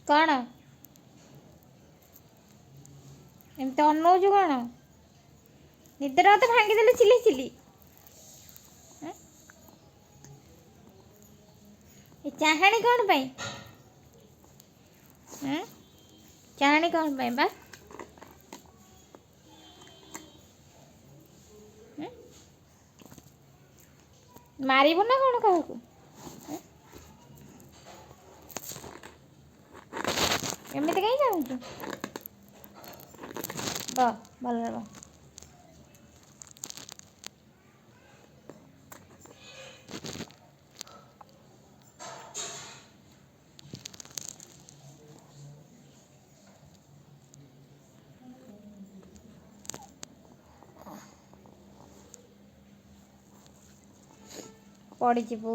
କ'ଣ ଏମିତି ଅନଉଛୁ କ'ଣ? ନିଦଟା ମୋତେ ଭାଙ୍ଗିଦେଲେ ଚିଲି ଚିଲି। ଏ ଚାହାଣି କ'ଣ ପାଇଁ? ଚାହାଣି କ'ଣ ପାଇଁ ବା? ମାରିବୁ ନା କ'ଣ କାହାକୁ? ଏମିତି କାହିଁ ଚାହୁଁଛୁ? ଭଲରେ ବ। ପଡ଼ିଯିବୁ।